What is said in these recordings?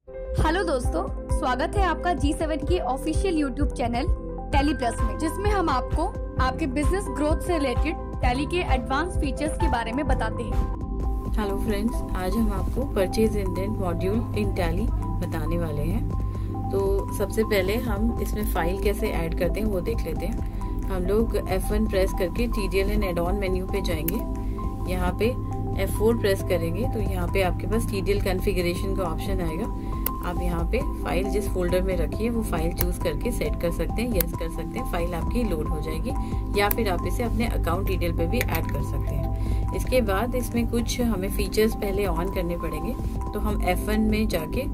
Hello दोस्तों, स्वागत है आपका G7 की official YouTube channel tally plus में, जिसमें हम आपको आपके बिजनेस ग्रोथ से रिलेटेड टैली के एडवांस फीचर्स के बारे में बताते हैं। हेलो फ्रेंड्स, आज हम आपको purchase indent module in tally बताने वाले हैं। तो सबसे पहले हम इसमें फाइल कैसे ऐड करते हैं वो देख लेते हैं। हम लोग F1 प्रेस करके TDL and add on menu पे जाएंगे। यहाँ पे F4 प्रेस करेंगे तो यहाँ पे आपके पास TDL कॉन्फ़िगरेशन का ऑप्शन आएगा। आप यहाँ पे फाइल जिस फोल्डर में रखिए वो फाइल चूज करके सेट कर सकते हैं, यस कर सकते हैं, फाइल आपकी लोड हो जाएगी। या फिर आप इसे अपने अकाउंट डिटेल पे भी ऐड कर सकते हैं। इसके बाद इसमें कुछ हमें फीचर्स पहले ऑन करने पड़ेंगे। तो हम F1 में जाके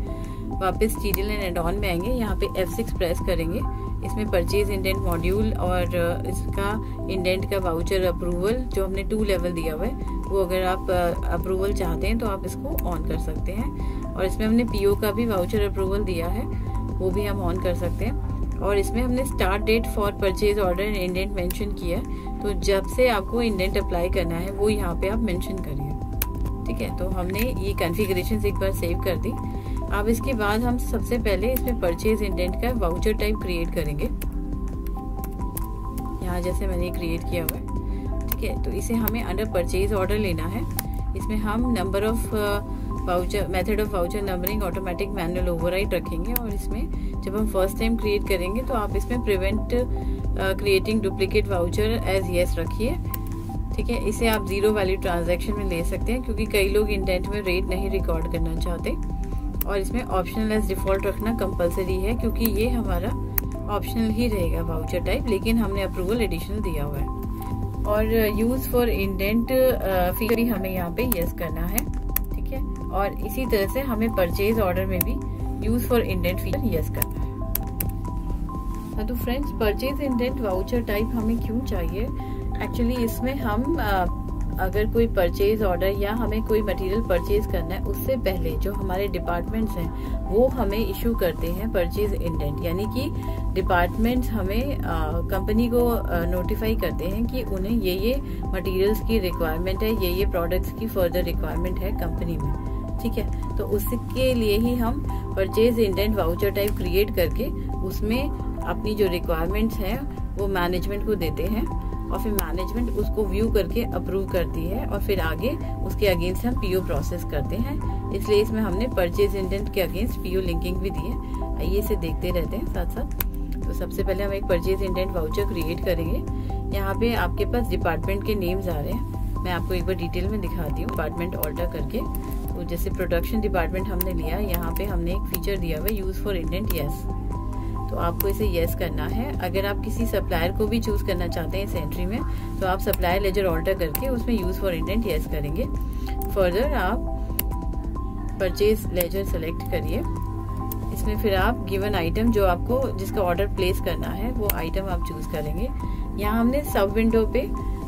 वापस TDL एंड एड ऑन में आएंगे। यहाँ पे F6 प्रेस करेंगे। इसमें परचेज इंडेंट मॉड्यूल और इसका इंडेंट का वाउचर अप्रूवल जो हमने 2 लेवल दिया हुआ है वो अगर आप अप्रूवल चाहते हैं तो आप इसको ऑन कर सकते हैं। और इसमें हमने PO का भी वाउचर अप्रूवल दिया है, वो भी हम ऑन कर सकते हैं। और इसमें हमने start date for purchase order and indent mention किया है। तो जब से आपको इंडेंट अप्लाई करना है वो यहाँ पे आप मेंशन करिए। ठीक है, तो हमने ये कॉन्फ़िगरेशन एक बार सेव कर दी। अब इसके बाद हम सबसे पहले इसमें परचेज इंडेंट का वाउचर टाइप क्रिएट करेंगे। यहाँ जैसे मैंने क्रिएट किया हुआ है। ठीक है, तो इसे हमें अंडर परचेज ऑर्डर लेना है। इसमें हम number of voucher, method of voucher numbering, automatic manual override रखेंगे। और इसमें जब हम फर्स्ट टाइम क्रिएट करेंगे तो आप इसमें prevent creating duplicate voucher as yes रखिए। ठीक है, इसे आप 0 वैल्यू ट्रांजैक्शन में ले सकते हैं क्योंकि कई लोग इंडेंट में रेट नहीं रिकॉर्ड करना चाहते। और इसमें ऑप्शनल एज डिफॉल्ट रखना कंपलसरी है क्योंकि ये हमारा ऑप्शनल ही रहेगा वाउचर टाइप, लेकिन हमने अप्रूवल एडिशनल दिया हुआ है। और यूज फॉर इंडेंट फीचर भी हमें यहाँ पे यस करना है। ठीक है, और इसी तरह से हमें परचेज ऑर्डर में भी use for indent feature yes करना है। तो friends, purchase indent voucher type हमें क्यों चाहिए? एक्चुअली इसमें हम अगर कोई परचेज ऑर्डर या हमें कोई मटेरियल परचेज करना है उससे पहले जो हमारे डिपार्टमेंट्स हैं वो हमें इशू करते हैं परचेज इंडेंट। यानी कि डिपार्टमेंट्स हमें कंपनी को नोटिफाई करते हैं कि उन्हें ये मटेरियल्स की रिक्वायरमेंट है, ये प्रोडक्ट्स की फर्दर रिक्वायरमेंट है कंपनी में। ठीक है, तो उसके लिए ही हम purchase indent voucher type create करके उसमें अपनी जो रिक्वायरमेंट्स हैं वो मैनेजमेंट को देते हैं और फिर मैनेजमेंट उसको व्यू करके अप्रूव करती है और फिर आगे उसके अगेंस्ट हम PO प्रोसेस करते हैं। इसलिए इसमें हमने परचेज इंडेंट के अगेंस्ट PO लिंकिंग भी दी है। आइए इसे देखते रहते हैं साथ साथ। तो सबसे पहले हम एक परचेज इंडेंट वाउचर क्रिएट करेंगे। यहाँ पे आपके पास डिपार्टमेंट के नेम्स आ रहे हैं। मैं आपको एक बार डिटेल में दिखाती हूँ। डिपार्टमेंट ऑल्टर करके, तो जैसे प्रोडक्शन डिपार्टमेंट हमने लिया, यहाँ पे हमने एक फीचर दिया हुआ है यूज फॉर इंडेंट यस। तो आपको इसे यस करना है। अगर आप किसी सप्लायर को भी चूज करना चाहते हैं इस एंट्री में तो आप सप्लायर लेजर ऑल्टर करके उसमें यूज फॉर इंडेंट यस करेंगे। फर्दर आप परचेज लेजर सेलेक्ट करिए। इसमें फिर आप गिवन आइटम जो आपको जिसका ऑर्डर प्लेस करना है वो आइटम आप चूज करेंगे। यहाँ हमने सब विंडो पे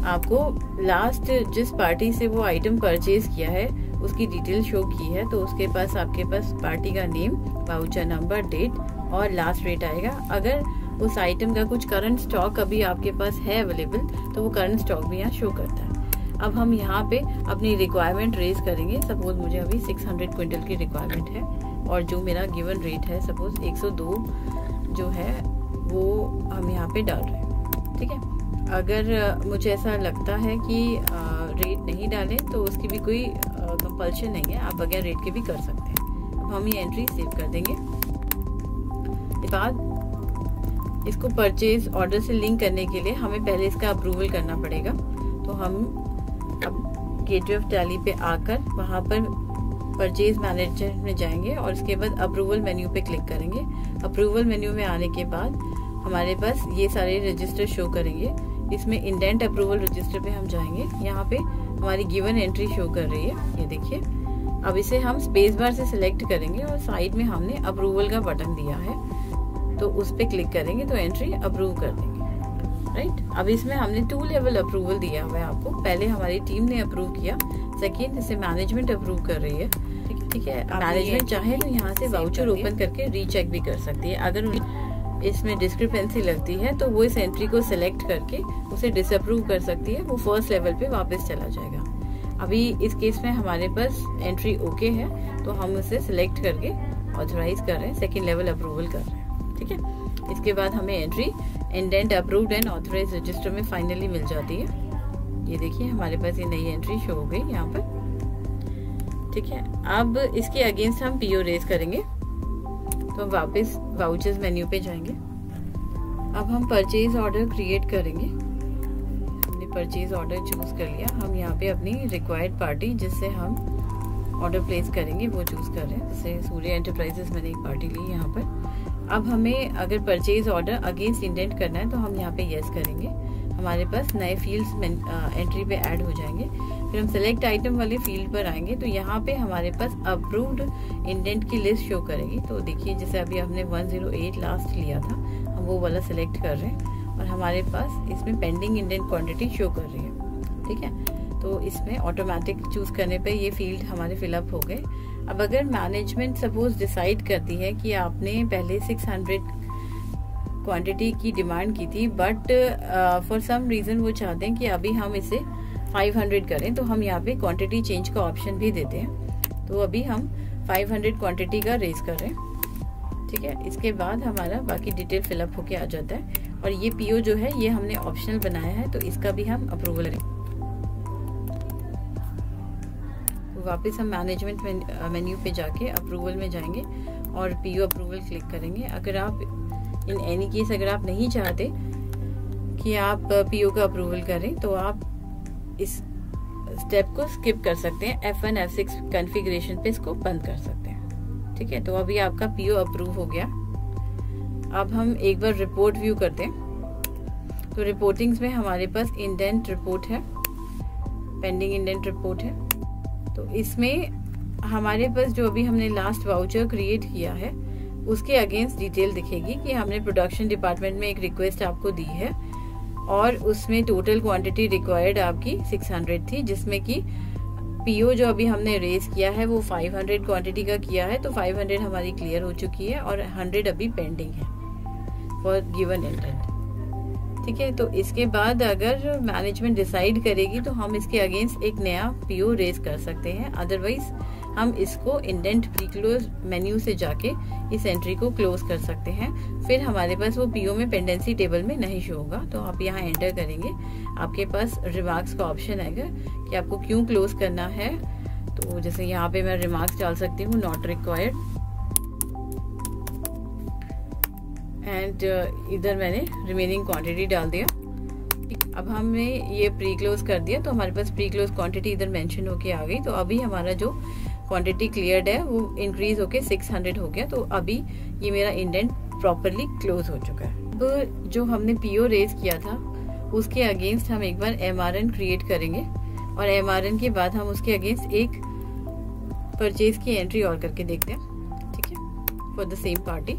आपको लास्ट जिस पार्टी से वो आइटम परचेज किया है उसकी डिटेल शो की है। तो उसके पास आपके पास पार्टी का नेम, वाउचर नंबर, डेट और लास्ट रेट आएगा। अगर उस आइटम का कुछ करंट स्टॉक अभी आपके पास है अवेलेबल तो वो करंट स्टॉक भी यहाँ शो करता है। अब हम यहाँ पे अपनी रिक्वायरमेंट रेज करेंगे। सपोज मुझे अभी 600 क्विंटल की रिक्वायरमेंट है और जो मेरा गिवन रेट है सपोज 102 जो है वो हम यहाँ पे डाल रहे हैं। ठीक है, अगर मुझे ऐसा लगता है कि रेट नहीं डालें तो उसकी भी कोई कंपल्शन नहीं है, आप बगैर रेट के भी कर सकते हैं। अब हम ये एंट्री सेव कर देंगे। बाद इसको परचेज ऑर्डर से लिंक करने के लिए हमें पहले इसका अप्रूवल करना पड़ेगा। तो हम अब गेटवे ऑफ टैली पे आकर वहाँ पर परचेज मैनेजर में जाएंगे और उसके बाद अप्रूवल मेन्यू पे क्लिक करेंगे। अप्रूवल मेन्यू में आने के बाद हमारे पास ये सारे रजिस्टर शो करेंगे। इसमें इंडेंट अप्रूवल रजिस्टर पे हम जाएंगे। यहाँ पे हमारी गिवन एंट्री शो कर रही है, ये देखिए। अब इसे हम स्पेस बार से सिलेक्ट करेंगे और साइड में हमने अप्रूवल का बटन दिया है तो उस पर क्लिक करेंगे तो एंट्री अप्रूव कर देंगे। राइट, अब इसमें हमने 2 लेवल अप्रूवल दिया हुआ है आपको। पहले हमारी टीम ने अप्रूव किया, सेकेंड इसे मैनेजमेंट अप्रूव कर रही है। ठीक है, मैनेजमेंट चाहे तो यहाँ से वाउचर ओपन करके रीचेक भी कर सकती है। अगर इसमें डिस्क्रिपेंसी लगती है तो वो इस एंट्री को सिलेक्ट करके उसे डिसअप्रूव कर सकती है, वो फर्स्ट लेवल पे वापस चला जाएगा। अभी इस केस में हमारे पास एंट्री ओके है तो हम उसे सिलेक्ट करके ऑथराइज कर रहे हैं, सेकेंड लेवल अप्रूवल कर रहे हैं। ठीक है, इसके बाद हमें entry indent approved and authorise register में फाइनली मिल जाती है। ये देखिए हमारे पास ये नई एंट्री शो हो गई यहाँ पर। ठीक है, अब इसके अगेंस्ट हम पीओ रेज करेंगे, तो वापस वाउचर्स मेन्यू पे जाएंगे। अब हम परचेज ऑर्डर क्रिएट करेंगे। हमने परचेज ऑर्डर चूज कर लिया। हम यहाँ पे अपनी रिक्वायर्ड पार्टी जिससे हम ऑर्डर प्लेस करेंगे वो चूज कर रहे हैं। जैसे सूर्य एंटरप्राइजेस मैंने एक पार्टी ली यहाँ पर। अब हमें अगर परचेज ऑर्डर अगेंस्ट इंडेंट करना है तो हम यहाँ पे यस करेंगे। हमारे पास नए फील्ड्स एंट्री पे ऐड हो जाएंगे। फिर हम सेलेक्ट आइटम वाले फील्ड पर आएंगे, तो यहाँ पे हमारे पास अप्रूव्ड इंडेंट की लिस्ट शो करेगी। तो देखिए जैसे अभी हमने 108 लास्ट लिया था, हम वो वाला सेलेक्ट कर रहे हैं और हमारे पास इसमें पेंडिंग इंडेंट क्वांटिटी शो कर रही है। ठीक है, तो इसमें ऑटोमेटिक चूज करने पे ये फील्ड हमारे फिलअप हो गए। अब अगर मैनेजमेंट सपोज डिसाइड करती है कि आपने पहले 600 क्वांटिटी की डिमांड की थी, बट फॉर सम रीजन वो चाहते हैं कि अभी हम इसे 500 करें, तो हम यहाँ पे क्वांटिटी चेंज का ऑप्शन भी देते हैं। तो अभी हम 500 क्वांटिटी का रेज कर रहे हैं। ठीक है, इसके बाद हमारा बाकी डिटेल फिलअप होके आ जाता है। और ये पीओ जो है ये हमने ऑप्शनल बनाया है, तो इसका भी हम अप्रूवल करें। तो वापस हम मैनेजमेंट मेन्यू पे जाके अप्रूवल में जाएंगे और पीओ अप्रूवल क्लिक करेंगे। अगर आप इन एनी केस अगर आप नहीं चाहते कि आप पीओ का अप्रूवल करें, तो आप इस स्टेप को स्किप कर सकते हैं। F1 F6 कॉन्फ़िगरेशन पे इसको बंद कर सकते हैं। ठीक है, तो अभी आपका पीओ अप्रूव हो गया। अब हम एक बार रिपोर्ट व्यू करते हैं। तो रिपोर्टिंग्स में हमारे पास इंडेंट रिपोर्ट है, पेंडिंग इंडेंट रिपोर्ट है। तो इसमें हमारे पास जो अभी हमने लास्ट वाउचर क्रिएट किया है उसके अगेंस्ट डिटेल दिखेगी कि हमने प्रोडक्शन डिपार्टमेंट में एक रिक्वेस्ट आपको दी है और उसमें टोटल क्वांटिटी रिक्वायर्ड आपकी 600 थी, जिसमें कि पीओ जो अभी हमने रेज किया है वो 500 क्वांटिटी का किया है। तो 500 हमारी क्लियर हो चुकी है और 100 अभी पेंडिंग है फॉर गिवन इंडेंट। ठीक है, तो इसके बाद अगर मैनेजमेंट डिसाइड करेगी तो हम इसके अगेंस्ट एक नया पीओ रेज कर सकते हैं। अदरवाइज हम इसको इंडेंट प्री क्लोज मेन्यू से जाके इस एंट्री को क्लोज कर सकते हैं। फिर हमारे पास वो पीओ में पेंडेंसी टेबल में नहीं शो होगा। तो आप यहाँ एंटर करेंगे, आपके पास रिमार्क्स का ऑप्शन आएगा कि आपको क्यों क्लोज करना है। तो जैसे यहाँ पे मैं रिमार्क्स डाल सकती हूँ, नॉट रिक्वायर्ड, एंड इधर मैंने रिमेनिंग क्वांटिटी डाल दिया। अब हमने ये प्री क्लोज कर दिया, तो हमारे पास प्री क्लोज क्वांटिटी इधर मेंशन होके आ गई। तो अभी हमारा जो क्वांटिटी क्लियर्ड है वो इंक्रीज होके 600 हो गया। तो अभी ये मेरा इंडेंट प्रॉपरली क्लोज हो चुका है। अब जो हमने पीओ रेज किया था उसके अगेंस्ट हम एक बार एमआरएन क्रिएट करेंगे और एमआरएन के बाद हम उसके अगेंस्ट एक परचेज की एंट्री और करके देखते हैं। ठीक है, फॉर द सेम पार्टी।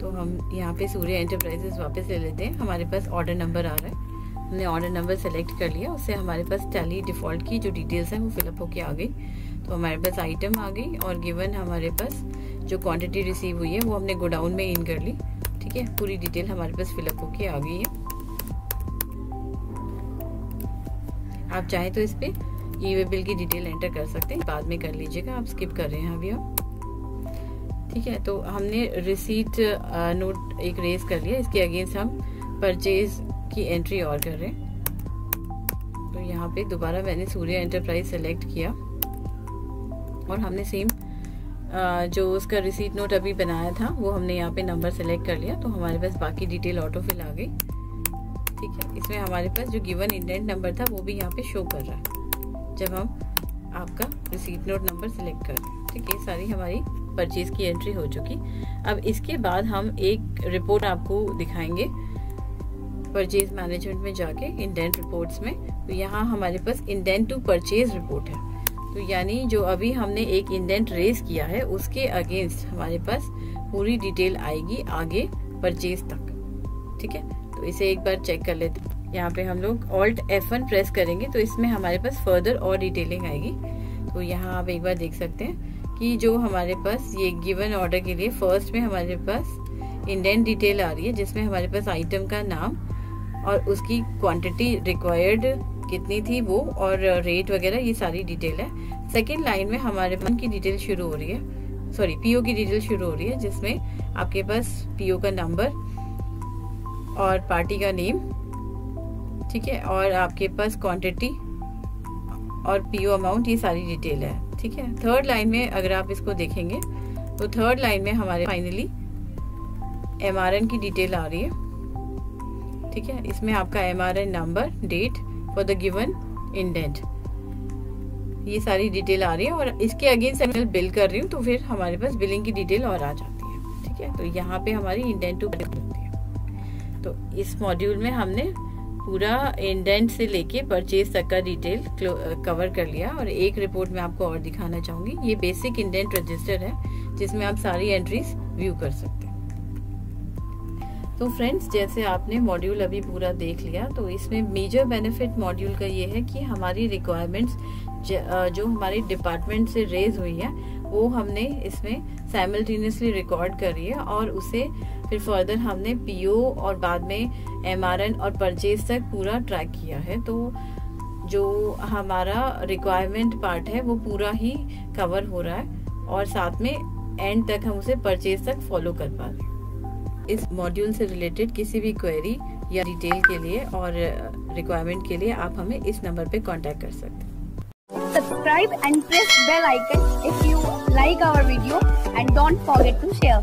तो हम यहाँ पे सूर्य एंटरप्राइजेस वापस ले लेते हैं। हमारे पास ऑर्डर नंबर आ रहा है, हमने ऑर्डर नंबर सेलेक्ट कर लिया, उससे हमारे पास टैली डिफॉल्ट की जो डिटेल्स हैं वो फिलअप होके आ गई। तो हमारे पास आइटम आ गई और गिवन हमारे पास जो क्वांटिटी रिसीव हुई है वो हमने गोडाउन में इन कर ली। ठीक है, पूरी डिटेल हमारे पास फिलअप होके आ गई है। आप चाहे तो इस पे ई-वे बिल की डिटेल एंटर कर सकते हैं, बाद में कर लीजिएगा, आप स्किप कर रहे हैं अभी आप। ठीक है, तो हमने रिसीट नोट एक रेज कर लिया, इसके अगेंस्ट हम परचेज की एंट्री और कर रहे हैं। तो यहाँ पे दोबारा मैंने सूर्य एंटरप्राइज सेलेक्ट किया और हमने सेम जो उसका रिसीट नोट अभी बनाया था वो हमने यहाँ पे नंबर सेलेक्ट कर लिया। तो हमारे पास बाकी डिटेल ऑटो फिल आ गई। ठीक है, इसमें हमारे पास जो गिवन इंडेंट नंबर था वो भी यहाँ पे शो कर रहा है जब हम आपका रिसीट नोट नंबर सेलेक्ट कर रहे हैं। ठीक है, सारी हमारी परचेज की एंट्री हो चुकी। अब इसके बाद हम एक रिपोर्ट आपको दिखाएंगे परचेज मैनेजमेंट में जाके इंडेंट रिपोर्ट्स में। तो यहाँ हमारे पास इंडेंट टू परचेज रिपोर्ट है। तो यानी जो अभी हमने एक इंडेंट रेज किया है उसके अगेंस्ट हमारे पास पूरी डिटेल आएगी आगे परचेज तक। ठीक है, तो इसे एक बार चेक कर लेते हैं। यहाँ पे हम लोग Alt F1 प्रेस करेंगे तो इसमें हमारे पास फर्दर और डिटेलिंग आएगी। तो यहाँ आप एक बार देख सकते हैं कि जो हमारे पास ये गिवन ऑर्डर के लिए फर्स्ट में हमारे पास इंडेंट डिटेल आ रही है, जिसमें हमारे पास आइटम का नाम और उसकी क्वांटिटी रिक्वायर्ड कितनी थी वो और रेट वगैरह ये सारी डिटेल है। सेकेंड लाइन में हमारे पास की डिटेल शुरू हो रही है। सॉरी पीओ की डिटेल शुरू हो रही है, जिसमें आपके पास पीओ का नंबर और पार्टी का नेम, ठीक है, और आपके पास क्वांटिटी और पीओ अमाउंट, ये सारी डिटेल है, ठीक है। थर्ड लाइन में अगर आप इसको देखेंगे तो थर्ड लाइन में हमारे फाइनली एमआरएन की डिटेल आ रही है, ठीक है। इसमें आपका MRN number, date for the given indent, ये सारी डिटेल आ रही है। और इसके अगेंस्ट मैं बिल कर रही हूँ तो फिर हमारे पास बिलिंग की डिटेल और आ जाती है, ठीक है। तो यहाँ पे हमारी इंडेंट टू होती है। तो इस मॉड्यूल में हमने पूरा इंडेंट से लेके परचेज तक का डिटेल कवर कर लिया। और एक रिपोर्ट में आपको और दिखाना चाहूंगी, ये बेसिक इंडेंट रजिस्टर है जिसमें आप सारी एंट्रीज व्यू कर सकते हैं। तो फ्रेंड्स, जैसे आपने मॉड्यूल अभी पूरा देख लिया, तो इसमें मेजर बेनिफिट मॉड्यूल का ये है कि हमारी रिक्वायरमेंट्स जो हमारे डिपार्टमेंट से रेज हुई है वो हमने इसमें साइमल्टेनियसली रिकॉर्ड करी है और उसे फिर फर्दर हमने पीओ और बाद में एमआरएन और परचेज तक पूरा ट्रैक किया है। तो जो हमारा रिक्वायरमेंट पार्ट है वो पूरा ही कवर हो रहा है और साथ में एंड तक हम उसे परचेज तक फॉलो कर पा रहे हैं। इस मॉड्यूल से रिलेटेड किसी भी क्वेरी या डिटेल के लिए और रिक्वायरमेंट के लिए आप हमें इस नंबर पे कांटेक्ट कर सकते हैं। Subscribe and press bell icon if you like our video and don't forget to share.